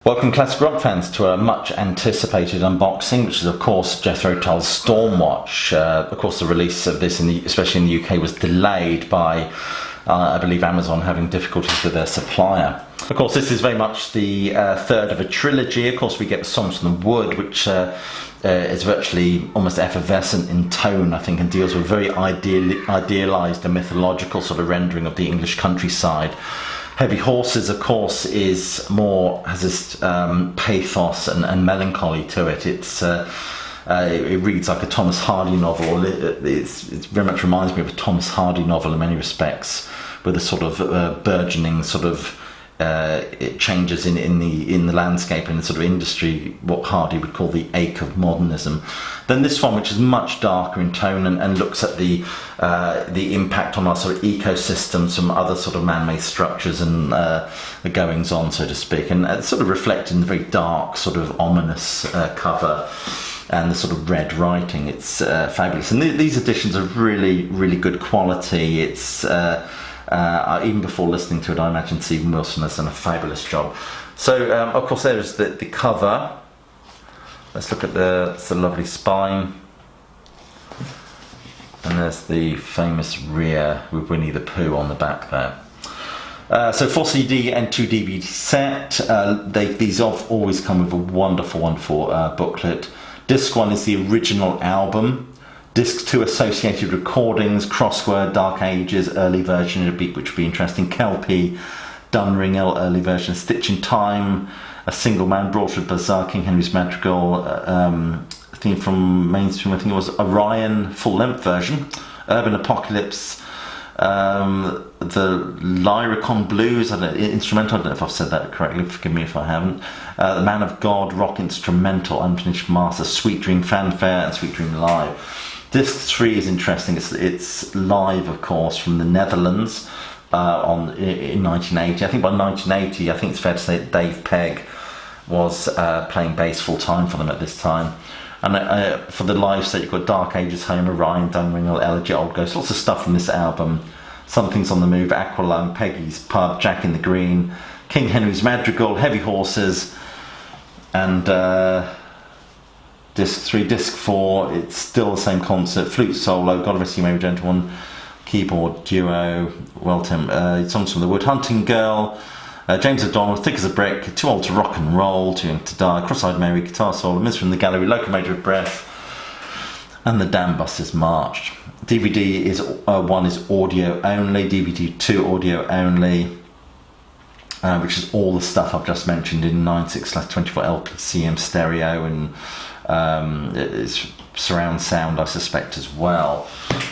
Welcome classic rock fans to a much anticipated unboxing, which is of course Jethro Tull's Stormwatch. Of course the release of this, especially in the UK, was delayed by I believe Amazon having difficulties with their supplier. Of course this is very much the third of a trilogy. Of course we get the Songs from the Wood, which is virtually almost effervescent in tone, I think, and deals with very idealised and mythological sort of rendering of the English countryside. Heavy Horses, of course, has this pathos and melancholy to it. It reads like a Thomas Hardy novel. It very much reminds me of a Thomas Hardy novel in many respects, with a sort of burgeoning sort of changes in the landscape and the sort of industry, what Hardy would call the ache of modernism. Then this one, which is much darker in tone and looks at the impact on our sort of ecosystem, some other sort of man-made structures and the goings on, so to speak, and it's sort of reflected in the very dark, sort of ominous cover and the sort of red writing. It's fabulous, and these editions are really, really good quality. It's even before listening to it, I imagine Stephen Wilson has done a fabulous job. So, of course, there's the cover. Let's look at the lovely spine. And there's the famous rear with Winnie the Pooh on the back there. So 4 CD and 2 DVD set. These always come with a wonderful, wonderful booklet. Disc 1 is the original album. Disc 2, associated recordings, crossword, Dark Ages, early version, which would be interesting. Kelpie, Dunringhill, early version. Stitch in Time, A Single Man, Broadwood Bazaar, King Henry's Madrigal, theme from mainstream, I think it was Orion, full-length version. Urban Apocalypse, the Lyricon Blues, instrumental, I don't know if I've said that correctly, forgive me if I haven't. The Man of God, rock instrumental, Unfinished Master, Sweet Dream Fanfare, and Sweet Dream Live. Disc 3 is interesting. It's live, of course, from the Netherlands in 1980. I think by 1980, I think it's fair to say that Dave Pegg was playing bass full time for them at this time. And for the live set, you've got Dark Ages, Home, Orion, Dunringhill, Elegy, Old Ghost, lots of stuff from this album. Something's on the Move, Aqualung, Peggy's Pub, Jack in the Green, King Henry's Madrigal, Heavy Horses, and Disc 3. Disc 4, it's still the same concert, flute solo, God Rest You Merry Gentlemen, keyboard duo, Songs from the Wood, Hunting Girl, James O'Donnell, Thick as a Brick, Too Old to Rock and Roll, Too Young to Die, Cross-Eyed Mary, guitar solo, Miss from the Gallery, Locomotive of Breath, and The Damn Buses Marched. DVD 1 is audio only, DVD 2 audio only, which is all the stuff I've just mentioned in 96/24 LPCM stereo, and it's surround sound, I suspect, as well.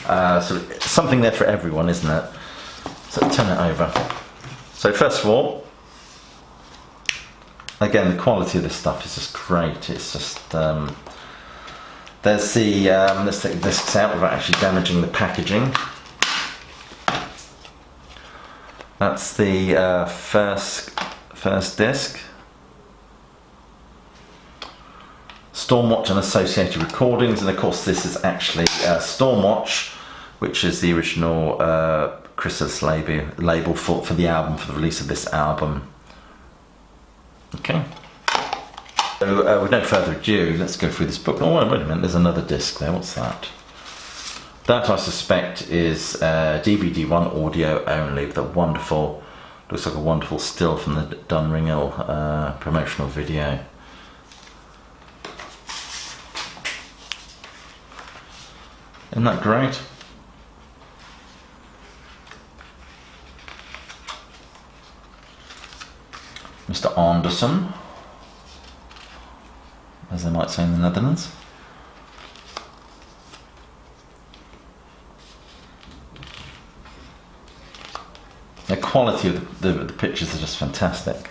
So something there for everyone, isn't it? So turn it over. So first of all, again, the quality of this stuff is just great. It's just there's the let's take the discs out without actually damaging the packaging. That's the first disc. Stormwatch and associated recordings, and of course this is actually Stormwatch, which is the original Chrysalis label for the album, for the release of this album. Okay. So with no further ado, let's go through this book. Oh wait a minute, there's another disc there. What's that? That, I suspect, is DVD 1 audio only, with a wonderful, looks like a wonderful still from the Dunringhill promotional video. Isn't that great? Mr. Anderson, as they might say in the Netherlands. The quality of the pictures are just fantastic.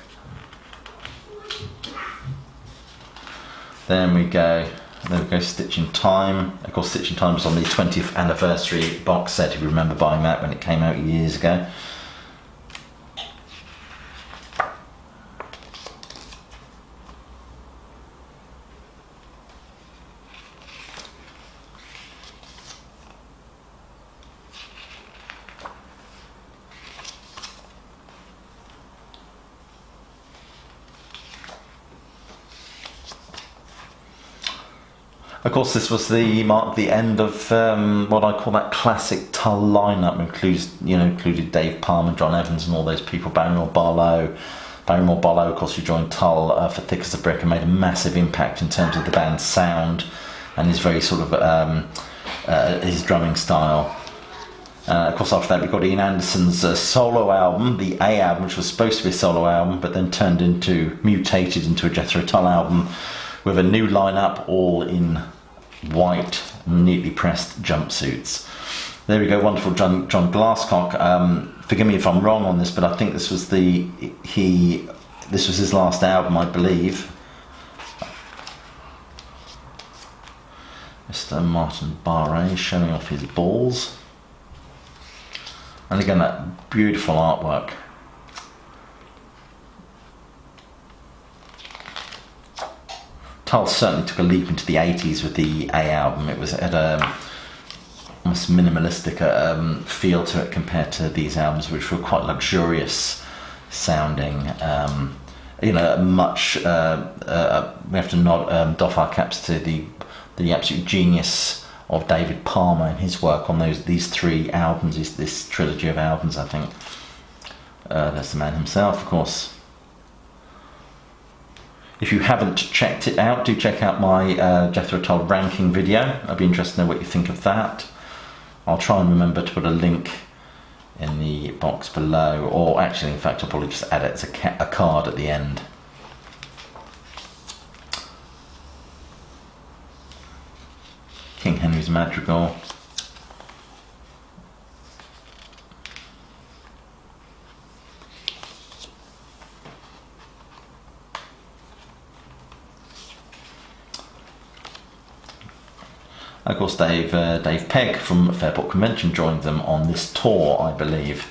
There we go, Stitch in Time. Of course, Stitch in Time was on the 20th anniversary box set, if you remember buying that when it came out years ago. Of course, this was marked the end of what I call that classic Tull lineup. Included Dave Palmer, John Evans, and all those people. Barrymore Barlow, of course, who joined Tull for Thick as a Brick and made a massive impact in terms of the band's sound and his very sort of his drumming style. Of course, after that, we got Ian Anderson's solo album, the A album, which was supposed to be a solo album, but then mutated into a Jethro Tull album with a new lineup, all in white, neatly pressed jumpsuits. There we go, wonderful John Glasscock. Forgive me if I'm wrong on this, but I think this was his last album, I believe. Mr. Martin Barre showing off his balls. And again, that beautiful artwork. Tull certainly took a leap into the 80s with the A album. It had a almost minimalistic feel to it compared to these albums, which were quite luxurious sounding. We have to doff our caps to the absolute genius of David Palmer and his work on these three albums, this trilogy of albums, I think. There's the man himself, of course. If you haven't checked it out, do check out my Jethro Tull ranking video. I'd be interested to know what you think of that. I'll try and remember to put a link in the box below, or actually, in fact, I'll probably just add it as a card at the end. King Henry's Madrigal. Of course, Dave Pegg from Fairport Convention joined them on this tour, I believe.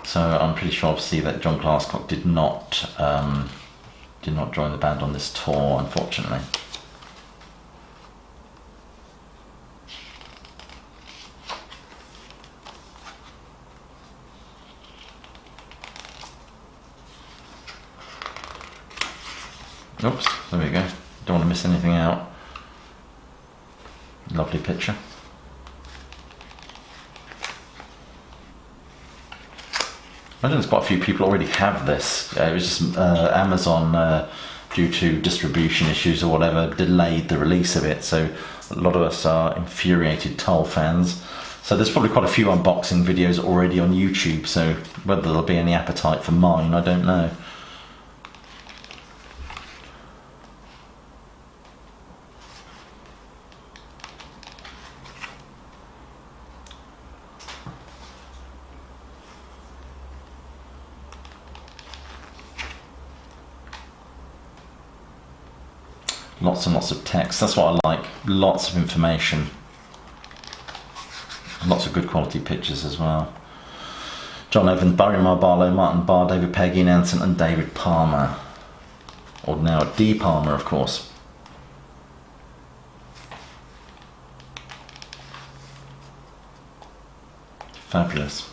So I'm pretty sure, obviously, that John Glasscock did not join the band on this tour, unfortunately. Oops, there we go. Don't want to miss anything out. Lovely picture. I think there's quite a few people already have this. It was just Amazon, due to distribution issues or whatever, delayed the release of it. So a lot of us are infuriated Tull fans. So there's probably quite a few unboxing videos already on YouTube. So whether there'll be any appetite for mine, I don't know. Lots and lots of text. That's what I like. Lots of information. Lots of good quality pictures as well. John Evans, Barrymore Barlow, Martin Barr, David Pegg, Ian Anderson and David Palmer. Or now D. Palmer, of course. Fabulous.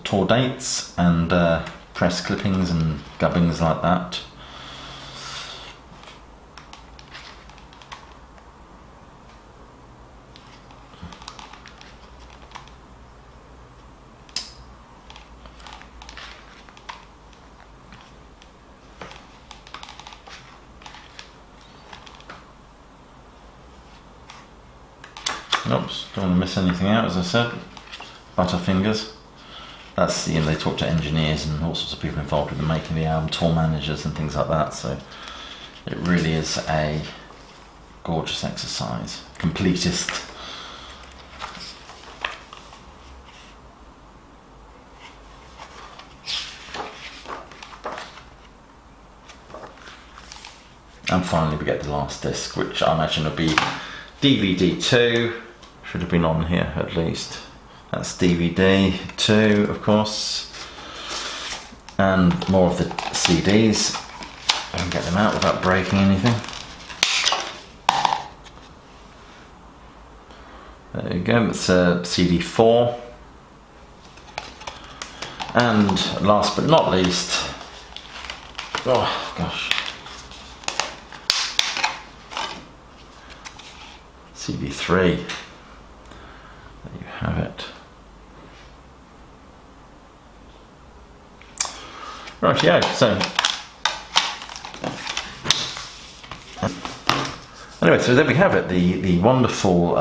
Tour dates and press clippings and gubbings like that. Oops, don't want to miss anything out, as I said. Butterfingers. That's, they talk to engineers and all sorts of people involved with the making of the album, tour managers and things like that, so it really is a gorgeous exercise. Completist. And finally we get the last disc, which I imagine will be DVD 2, should have been on here at least. That's DVD 2, of course, and more of the CDs. I can get them out without breaking anything. There you go, it's CD4. And last but not least, oh gosh, CD3. There you have it. Right, yeah, so anyway, so there we have it, the wonderful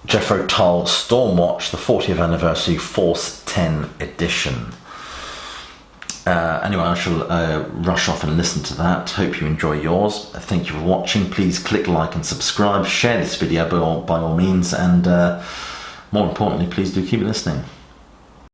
Jethro Tull Stormwatch, the 40th anniversary Force 10 edition. Anyway, I shall rush off and listen to that. Hope you enjoy yours. Thank you for watching. Please click like and subscribe. Share this video by all means, and more importantly, please do keep listening.